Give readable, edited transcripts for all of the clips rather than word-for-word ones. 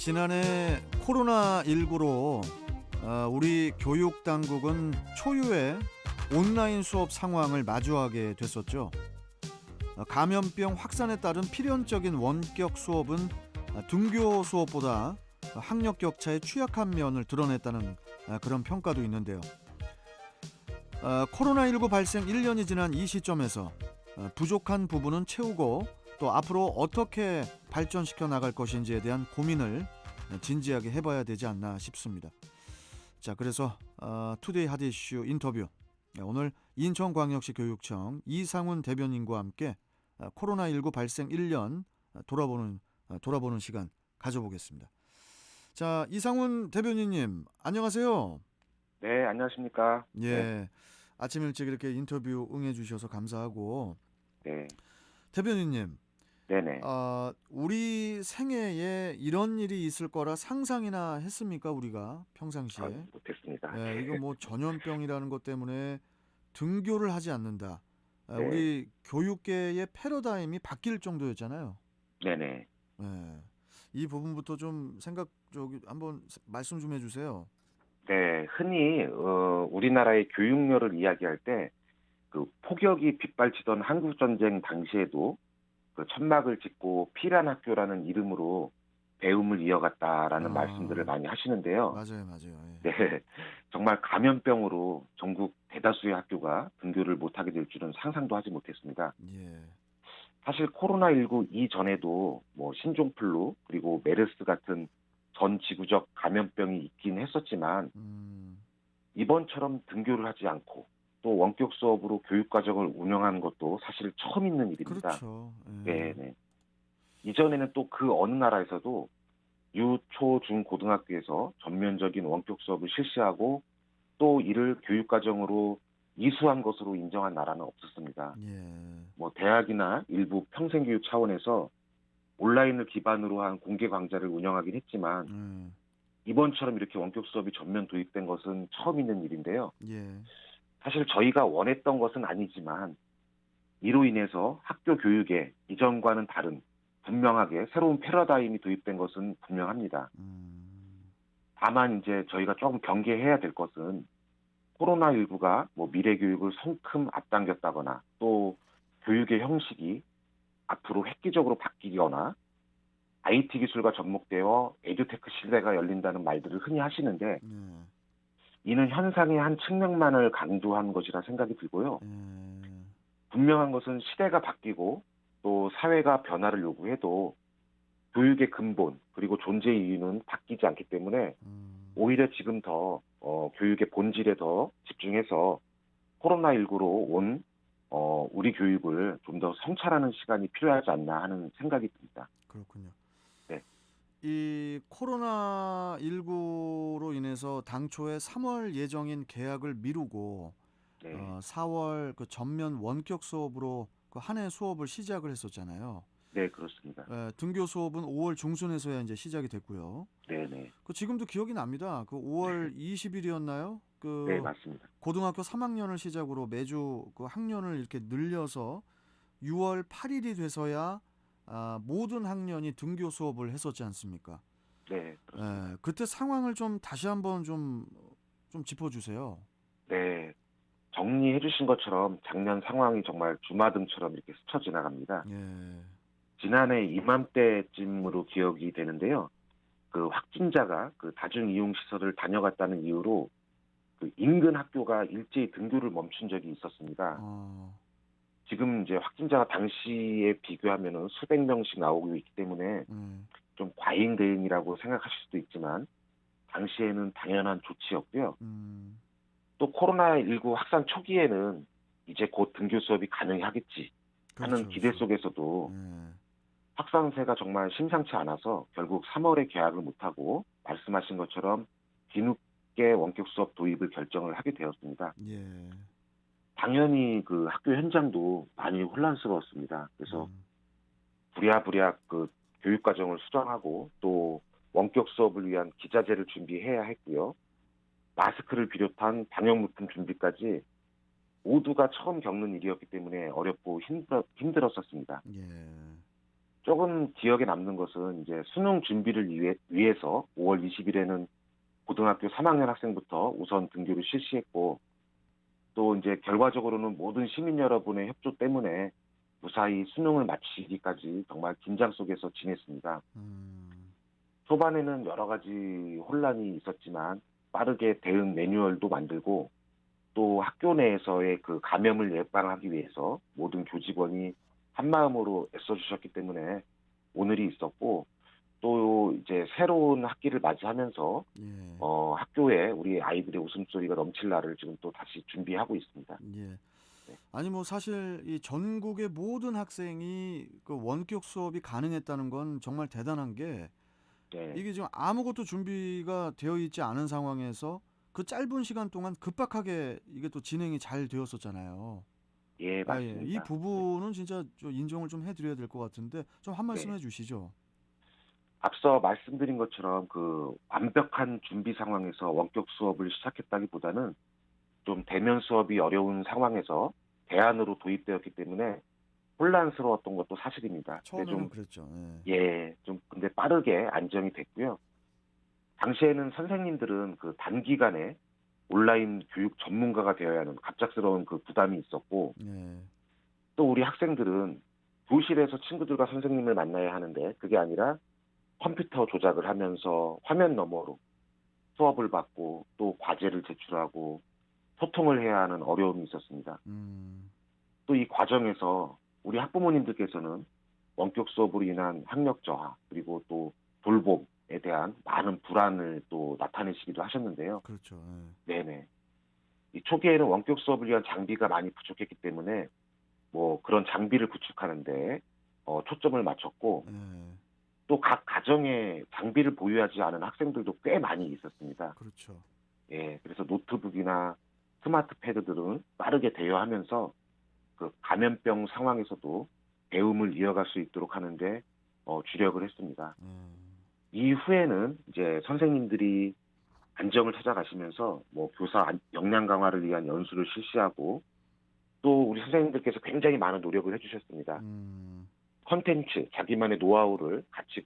지난해 코로나19로 우리 교육 당국은 초유의 온라인 수업 상황을 마주하게 됐었죠. 감염병 확산에 따른 필연적인 원격 수업은 등교 수업보다 학력 격차의 취약한 면을 드러냈다는 그런 평가도 있는데요. 코로나19 발생 1년이 지난 이 시점에서 부족한 부분은 채우고 또 앞으로 어떻게 발전시켜 나갈 것인지에 대한 고민을 진지하게 해봐야 되지 않나 싶습니다. 자, 그래서 투데이 핫 이슈 인터뷰, 오늘 인천광역시 교육청 이상훈 대변인과 함께 코로나19 발생 1년 돌아보는 시간 가져보겠습니다. 자, 이상훈 대변인님 안녕하세요. 네, 안녕하십니까. 예, 네, 아침 일찍 이렇게 인터뷰 응해주셔서 감사하고, 네, 대변인님, 네네. 우리 생애에 이런 일이 있을 거라 상상이나 했습니까, 우리가 평상시에? 못했습니다. 예, 이거 뭐 전염병이라는 것 때문에 등교를 하지 않는다. 네, 우리 교육계의 패러다임이 바뀔 정도였잖아요. 네네. 예, 이 부분부터 좀 한번 말씀 좀 해주세요. 네, 흔히, 우리나라의 교육열을 이야기할 때, 그 폭격이 빗발치던 한국전쟁 당시에도 그 천막을 짓고 피란 학교라는 이름으로 배움을 이어갔다라는 말씀들을 아, 많이 하시는데요. 맞아요, 맞아요. 네, 정말 감염병으로 전국 대다수의 학교가 등교를 못하게 될 줄은 상상도 하지 못했습니다. 예, 예, 사실 코로나19 이전에도 뭐 신종플루 그리고 메르스 같은 전 지구적 감염병이 있긴 했었지만 음, 이번처럼 등교를 하지 않고 또 원격 수업으로 교육 과정을 운영하는 것도 사실 처음 있는 일입니다. 그렇죠. 예, 네, 네. 이전에는 또 그 어느 나라에서도 유, 초, 중, 고등학교에서 전면적인 원격 수업을 실시하고 또 이를 교육 과정으로 이수한 것으로 인정한 나라는 없었습니다. 예, 뭐 대학이나 일부 평생교육 차원에서 온라인을 기반으로 한 공개 강좌를 운영하긴 했지만 예, 이번처럼 이렇게 원격 수업이 전면 도입된 것은 처음 있는 일인데요. 예, 사실 저희가 원했던 것은 아니지만 이로 인해서 학교 교육에 이전과는 다른 분명하게 새로운 패러다임이 도입된 것은 분명합니다. 음, 다만 이제 저희가 조금 경계해야 될 것은 코로나19가 뭐 미래 교육을 성큼 앞당겼다거나 또 교육의 형식이 앞으로 획기적으로 바뀌거나 IT 기술과 접목되어 에듀테크 시대가 열린다는 말들을 흔히 하시는데 예, 이는 현상의 한 측면만을 강조한 것이라 생각이 들고요. 예, 분명한 것은 시대가 바뀌고 또 사회가 변화를 요구해도 교육의 근본 그리고 존재 이유는 바뀌지 않기 때문에 오히려 지금 더 교육의 본질에 더 집중해서 코로나19로 온 우리 교육을 좀 더 성찰하는 시간이 필요하지 않나 하는 생각이 듭니다. 그렇군요. 네, 이 코로나19로 인해서 당초에 3월 예정인 개학을 미루고 네, 4월 그 전면 원격 수업으로 그 한 해 수업을 시작을 했었잖아요. 네, 그렇습니다. 등교 수업은 5월 중순에서야 이제 시작이 됐고요. 네, 네, 그 지금도 기억이 납니다. 그 5월 20일이었나요? 네, 그 맞습니다. 고등학교 3학년을 시작으로 매주 그 학년을 이렇게 늘려서 6월 8일이 돼서야 모든 학년이 등교 수업을 했었지 않습니까? 네, 그렇습니다. 그때 상황을 좀 다시 한번 좀 짚어주세요. 네, 정리해 주신 것처럼 작년 상황이 정말 주마등처럼 이렇게 스쳐 지나갑니다. 예, 지난해 이맘때쯤으로 기억이 되는데요. 그 확진자가 그 다중이용시설을 다녀갔다는 이유로 그 인근 학교가 일제히 등교를 멈춘 적이 있었습니다. 어, 지금 이제 확진자가 당시에 비교하면은 수백 명씩 나오고 있기 때문에 예, 좀 과잉 대응이라고 생각하실 수도 있지만 당시에는 당연한 조치였고요. 음, 또 코로나19 확산 초기에는 이제 곧 등교 수업이 가능하겠지 하는 그렇죠, 기대 그렇죠. 속에서도 예, 확산세가 정말 심상치 않아서 결국 3월에 개학을 못하고 말씀하신 것처럼 뒤늦게 원격 수업 도입을 결정을 하게 되었습니다. 예, 당연히 그 학교 현장도 많이 혼란스러웠습니다. 그래서 음, 부랴부랴 그 교육 과정을 수정하고 또 원격 수업을 위한 기자재를 준비해야 했고요. 마스크를 비롯한 방역물품 준비까지 모두가 처음 겪는 일이었기 때문에 어렵고 힘들었었습니다. 예. 조금 기억에 남는 것은 이제 수능 준비를 위해서 5월 20일에는 고등학교 3학년 학생부터 우선 등교를 실시했고 또 이제 결과적으로는 모든 시민 여러분의 협조 때문에 무사히 수능을 마치기까지 정말 긴장 속에서 지냈습니다. 음, 초반에는 여러 가지 혼란이 있었지만 빠르게 대응 매뉴얼도 만들고 또 학교 내에서의 그 감염을 예방하기 위해서 모든 교직원이 한마음으로 애써주셨기 때문에 오늘이 있었고 또 이제 새로운 학기를 맞이하면서 예, 학교에 우리 아이들의 웃음소리가 넘칠 날을 지금 또 다시 준비하고 있습니다. 예. 네. 아니 뭐 사실 이 전국의 모든 학생이 그 원격 수업이 가능했다는 건 정말 대단한 게 네. 이게 지금 아무것도 준비가 되어 있지 않은 상황에서 그 짧은 시간 동안 급박하게 이게 또 진행이 잘 되었었잖아요. 예, 아, 예. 이 맞습니다. 네. 부분은 진짜 좀 인정을 좀 해드려야 될 것 같은데 좀 한 말씀 네. 해주시죠. 앞서 말씀드린 것처럼 그 완벽한 준비 상황에서 원격 수업을 시작했다기보다는 좀 대면 수업이 어려운 상황에서 대안으로 도입되었기 때문에 혼란스러웠던 것도 사실입니다. 근데 처음에는 좀, 그랬죠. 예. 근데 빠르게 안정이 됐고요. 당시에는 선생님들은 그 단기간에 온라인 교육 전문가가 되어야 하는 갑작스러운 그 부담이 있었고, 예. 또 우리 학생들은 교실에서 친구들과 선생님을 만나야 하는데, 그게 아니라 컴퓨터 조작을 하면서 화면 너머로 수업을 받고, 또 과제를 제출하고, 소통을 해야 하는 어려움이 있었습니다. 음. 또 이 과정에서 우리 학부모님들께서는 원격 수업으로 인한 학력 저하 그리고 또 돌봄에 대한 많은 불안을 또 나타내시기도 하셨는데요. 그렇죠. 네네. 이 초기에는 원격 수업을 위한 장비가 많이 부족했기 때문에 뭐 그런 장비를 구축하는데 초점을 맞췄고 예. 예. 또 각 가정에 장비를 보유하지 않은 학생들도 꽤 많이 있었습니다. 그렇죠. 예, 그래서 노트북이나 스마트 패드들은 빠르게 대여하면서 그 감염병 상황에서도 배움을 이어갈 수 있도록 하는데 주력을 했습니다. 이후에는 이제 선생님들이 안정을 찾아가시면서 뭐 교사 역량 강화를 위한 연수를 실시하고 또 우리 선생님들께서 굉장히 많은 노력을 해주셨습니다. 음. 컨텐츠, 자기만의 노하우를 같이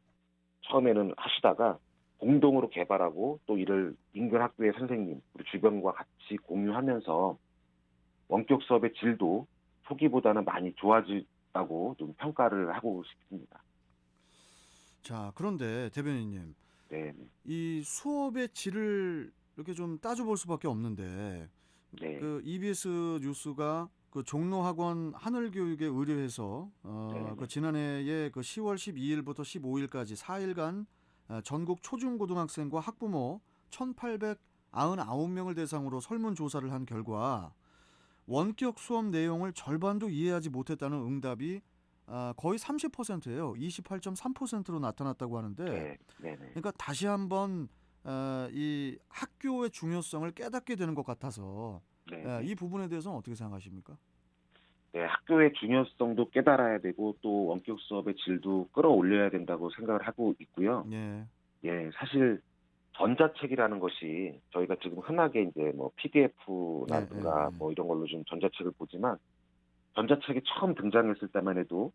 처음에는 하시다가 공동으로 개발하고 또 이를 인근 학교의 선생님, 우리 주변과 같이 공유하면서 원격 수업의 질도 초기보다는 많이 좋아졌다고 좀 평가를 하고 싶습니다. 자, 그런데 대변인님, 네, 이 수업의 질을 이렇게 좀 따져볼 수밖에 없는데 네, 그 EBS 뉴스가 그 종로학원 하늘교육에 의뢰해서 네, 그 네, 지난해에 그 10월 12일부터 15일까지 4일간 전국 초중고등학생과 학부모 1,899명을 대상으로 설문조사를 한 결과 원격 수업 내용을 절반도 이해하지 못했다는 응답이 거의 30%예요. 28.3%로 나타났다고 하는데 네, 네, 네, 그러니까 다시 한번 이 학교의 중요성을 깨닫게 되는 것 같아서 네, 네. 이 부분에 대해서는 어떻게 생각하십니까? 네, 학교의 중요성도 깨달아야 되고 또 원격 수업의 질도 끌어올려야 된다고 생각을 하고 있고요. 예, 예, 사실 전자책이라는 것이 저희가 지금 흔하게 이제 뭐 예, 예, PDF라든가 예. 뭐 이런 걸로 좀 전자책을 보지만 전자책이 처음 등장했을 때만 해도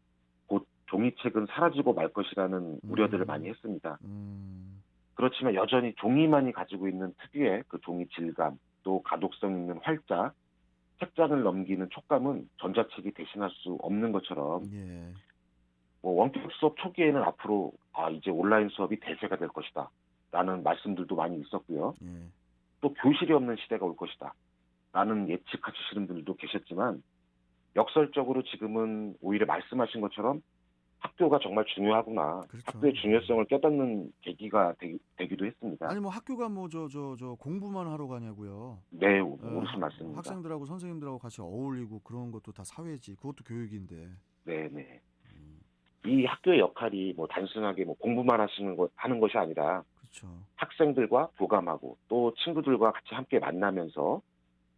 곧 종이책은 사라지고 말 것이라는 우려들을 많이 음, 했습니다. 음, 그렇지만 여전히 종이만이 가지고 있는 특유의 그 종이 질감, 또 가독성 있는 활자, 책장을 넘기는 촉감은 전자책이 대신할 수 없는 것처럼 예, 뭐 원격 수업 초기에는 앞으로 이제 온라인 수업이 대세가 될 것이다. 라는 말씀들도 많이 있었고요. 예. 또 교실이 없는 시대가 올 것이다. 라는 예측하시는 분들도 계셨지만 역설적으로 지금은 오히려 말씀하신 것처럼 학교가 정말 중요하구나. 그렇죠. 학교의 중요성을 깨닫는 계기가 되기도 했습니다. 아니 뭐 학교가 뭐 저 공부만 하러 가냐고요. 네, 옳으신 말씀입니다. 학생들하고 선생님들하고 같이 어울리고 그런 것도 다 사회지. 그것도 교육인데. 네, 네. 음, 이 학교의 역할이 뭐 단순하게 뭐 공부만 하는 것이 아니라 그렇죠. 학생들과 교감하고 또 친구들과 같이 함께 만나면서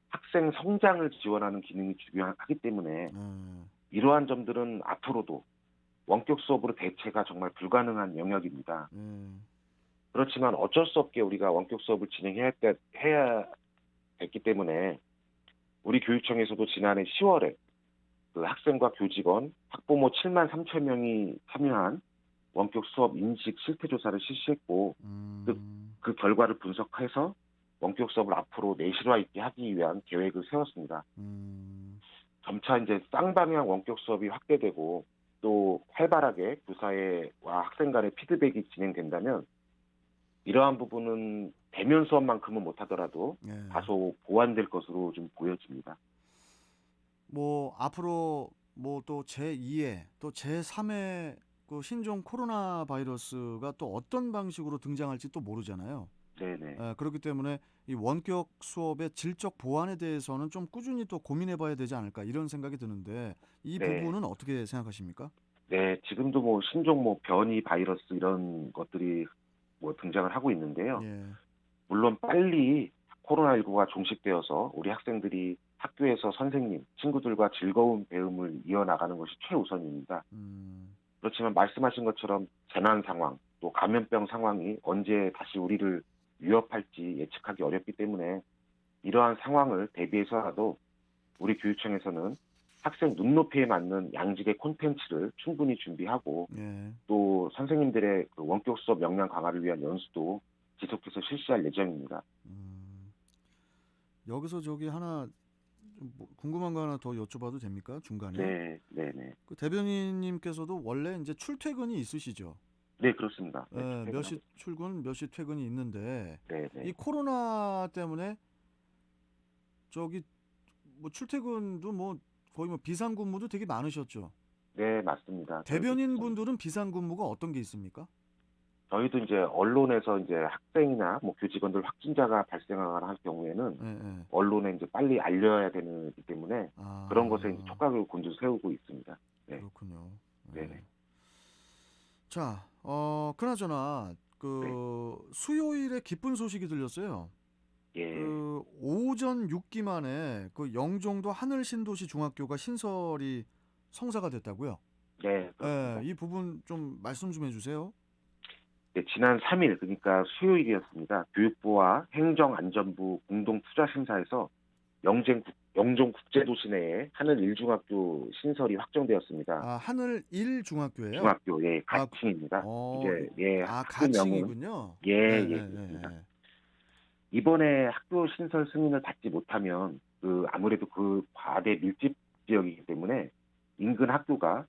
학생 성장을 지원하는 기능이 중요하기 때문에 예, 이러한 점들은 앞으로도 원격 수업으로 대체가 정말 불가능한 영역입니다. 예, 그렇지만 어쩔 수 없게 우리가 원격 수업을 해야 됐기 때문에 우리 교육청에서도 지난해 10월에 그 학생과 교직원, 학부모 7만 3천 명이 참여한 원격 수업 인식 실태 조사를 실시했고 그 결과를 분석해서 원격 수업을 앞으로 내실화 있게 하기 위한 계획을 세웠습니다. 점차 이제 쌍방향 원격 수업이 확대되고 또 활발하게 교사와 학생 간의 피드백이 진행된다면 이러한 부분은 대면 수업만큼은 못하더라도 예. 다소 보완될 것으로 좀 보여집니다. 뭐 앞으로 뭐 또 제2의 또 제3의 그 신종 코로나 바이러스가 또 어떤 방식으로 등장할지 또 모르잖아요. 네네. 그렇기 때문에 이 원격 수업의 질적 보완에 대해서는 좀 꾸준히 또 고민해 봐야 되지 않을까 이런 생각이 드는데 이 네. 부분은 어떻게 생각하십니까? 네, 지금도 뭐 신종 뭐 변이 바이러스 이런 것들이 뭐 등장을 하고 있는데요. 예. 물론 빨리 코로나19가 종식되어서 우리 학생들이 학교에서 선생님, 친구들과 즐거운 배움을 이어나가는 것이 최우선입니다. 음. 그렇지만 말씀하신 것처럼 재난 상황, 또 감염병 상황이 언제 다시 우리를 위협할지 예측하기 어렵기 때문에 이러한 상황을 대비해서라도 우리 교육청에서는 학생 눈높이에 맞는 양질의 콘텐츠를 충분히 준비하고 예. 또 선생님들의 그 원격 수업 역량 강화를 위한 연수도 지속해서 실시할 예정입니다. 음. 여기서 저기 하나 좀뭐 궁금한 거 하나 더 여쭤봐도 됩니까? 중간에. 네, 네, 네. 그 대변인님께서도 원래 이제 출퇴근이 있으시죠? 네, 그렇습니다. 네, 몇 시 출퇴근하고 있습니다. 출근, 몇 시 퇴근이 있는데 네, 이 네. 코로나 때문에 저기 뭐 출퇴근도 뭐 거의 뭐 비상근무도 되게 많으셨죠? 네, 맞습니다. 대변인 분들은 비상근무가 어떤 게 있습니까? 저희도 이제 언론에서 이제 학생이나 뭐 교직원들 확진자가 발생하거나 할 경우에는 예, 예. 언론에 이제 빨리 알려야 되기 때문에 그런 것에 이제 아, 촉각을 곤두세우고 있습니다. 네, 그렇군요. 예. 네네. 자, 그나저나 네, 그 수요일에 기쁜 소식이 들렸어요. 예, 그 오전 6기 만에 그 영종도 하늘신도시 중학교가 신설이 성사가 됐다고요? 네, 예, 그렇습니다. 이 부분 좀 말씀 좀 해주세요. 네, 지난 3일, 그러니까 수요일이었습니다. 교육부와 행정안전부 공동투자심사에서 영종국제도시 내에 하늘 1중학교 신설이 확정되었습니다. 아, 하늘 1중학교예요? 중학교의 아, 가칭입니다. 이제 학교명은 가칭이군요. 예, 예, 예, 예, 예, 그렇습니다. 예. 이번에 학교 신설 승인을 받지 못하면 그 아무래도 그 과대 밀집 지역이기 때문에 인근 학교가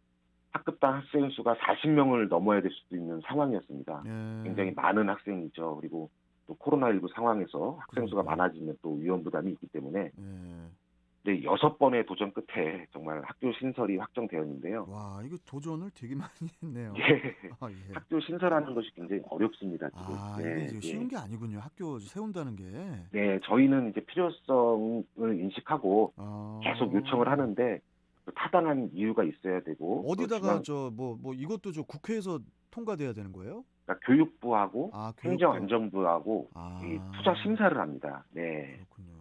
학급당 학생 수가 40명을 넘어야 될 수도 있는 상황이었습니다. 굉장히 예, 많은 학생이죠. 그리고 또 코로나19 상황에서 학생 수가 그러니까요. 많아지면 또 위험 부담이 있기 때문에 예. 네, 6번의 도전 끝에 정말 학교 신설이 확정되었는데요. 와, 이거 도전을 되게 많이 예, 했네요. 아, 예. 학교 신설하는 것이 굉장히 어렵습니다, 지금. 아, 이게 네, 이제 쉬운 예. 게 아니군요. 학교 세운다는 게. 네, 저희는 이제 필요성을 인식하고 계속 요청을 아, 하는데 그 타당한 이유가 있어야 되고 어디다가 그렇지만 저 뭐 이것도 저 국회에서 통과돼야 되는 거예요? 그러니까 교육부하고 아, 교육부. 행정안전부하고 이 투자 아, 심사를 합니다. 네. 그렇군요.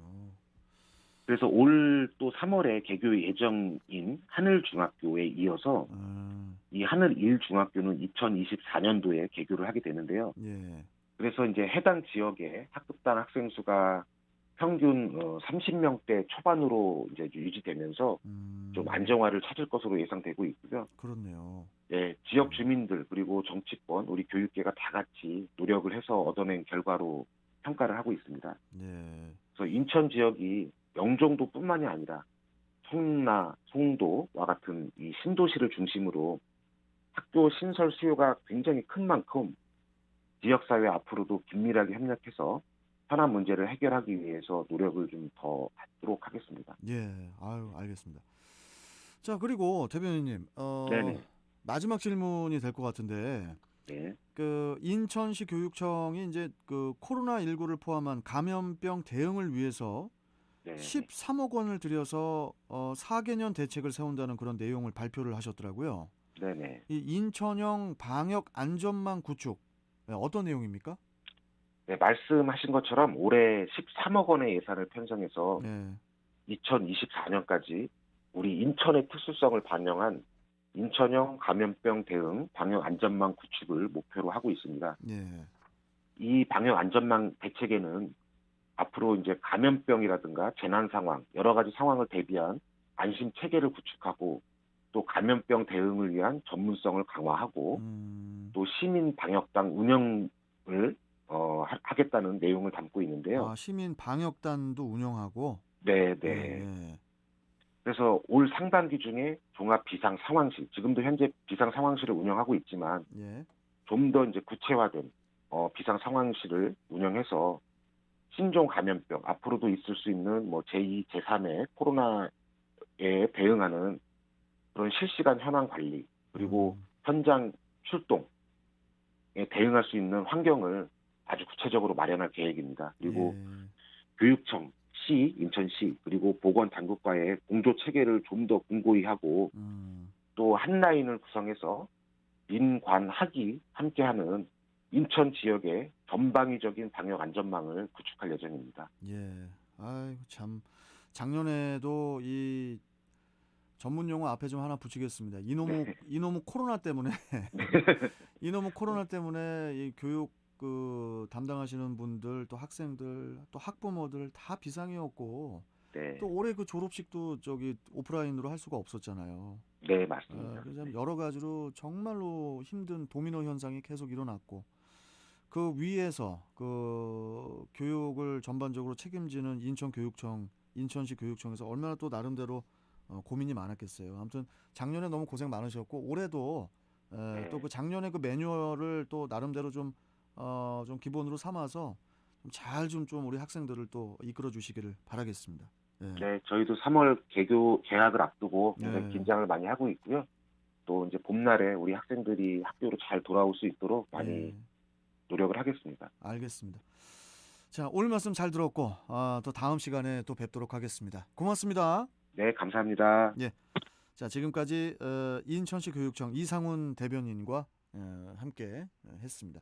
그래서 올 또 3월에 개교 예정인 하늘중학교에 이어서 음, 이 하늘 1중학교는 2024년도에 개교를 하게 되는데요. 예. 그래서 이제 해당 지역의 학급당 학생 수가 평균 30명대 초반으로 이제 유지되면서 좀 음, 안정화를 찾을 것으로 예상되고 있고요. 그렇네요. 네, 지역 주민들 그리고 정치권, 우리 교육계가 다 같이 노력을 해서 얻어낸 결과로 평가를 하고 있습니다. 예. 그래서 인천 지역이 영종도뿐만이 아니라 성남, 송도와 같은 이 신도시를 중심으로 학교 신설 수요가 굉장히 큰 만큼 지역사회 앞으로도 긴밀하게 협력해서 현안 문제를 해결하기 위해서 노력을 좀 더 하도록 하겠습니다. 예. 아유, 알겠습니다. 자, 그리고 대변인님, 네네. 마지막 질문이 될 것 같은데, 네. 그 인천시 교육청이 이제 그 코로나19를 포함한 감염병 대응을 위해서 네네. 13억 원을 들여서 4개년 대책을 세운다는 그런 내용을 발표를 하셨더라고요. 네네. 이 인천형 방역 안전망 구축, 어떤 내용입니까? 네, 말씀하신 것처럼 올해 13억 원의 예산을 편성해서 네, 2024년까지 우리 인천의 특수성을 반영한 인천형 감염병 대응 방역 안전망 구축을 목표로 하고 있습니다. 예, 이 방역 안전망 대책에는 앞으로 이제 감염병이라든가 재난 상황, 여러 가지 상황을 대비한 안심 체계를 구축하고 또 감염병 대응을 위한 전문성을 강화하고 또 시민 방역당 운영을 하겠다는 내용을 담고 있는데요. 아, 시민 방역단도 운영하고. 네, 예, 네. 예. 그래서 올 상반기 중에 종합 비상 상황실, 지금도 현재 비상 상황실을 운영하고 있지만 예. 좀 더 이제 구체화된 비상 상황실을 운영해서 신종 감염병 앞으로도 있을 수 있는 뭐 제2, 제3의 코로나에 대응하는 그런 실시간 현황 관리 그리고 현장 출동에 대응할 수 있는 환경을 아주 구체적으로 마련할 계획입니다. 그리고 예. 교육청, 시, 인천시 그리고 보건당국과의 공조 체계를 좀 더 공고히 하고 또 한 라인을 구성해서 민관학이 함께하는 인천 지역의 전방위적인 방역 안전망을 구축할 예정입니다. 예. 아이고 참, 작년에도 이 전문 용어 앞에 좀 하나 붙이겠습니다. 이놈의 코로나 때문에 이놈의 코로나 때문에 이 교육 그 담당하시는 분들, 또 학생들, 또 학부모들 다 비상이었고, 네, 또 올해 그 졸업식도 저기 오프라인으로 할 수가 없었잖아요. 네 맞습니다. 그래서 참 여러 가지로 정말로 힘든 도미노 현상이 계속 일어났고, 그 위에서 그 교육을 전반적으로 책임지는 인천교육청, 인천시 교육청에서 얼마나 또 나름대로 고민이 많았겠어요. 아무튼 작년에 너무 고생 많으셨고, 올해도 네. 또 그 작년에 그 매뉴얼을 또 나름대로 좀 기본으로 삼아서 좀 우리 학생들을 또 이끌어 주시기를 바라겠습니다. 예. 네, 저희도 3월 개학을 앞두고 굉장히 네. 긴장을 많이 하고 있고요. 또 이제 봄날에 우리 학생들이 학교로 잘 돌아올 수 있도록 많이 예. 노력을 하겠습니다. 알겠습니다. 자, 오늘 말씀 잘 들었고, 또 다음 시간에 또 뵙도록 하겠습니다. 고맙습니다. 네, 감사합니다. 예. 자, 지금까지 인천시 교육청 이상훈 대변인과 함께 했습니다.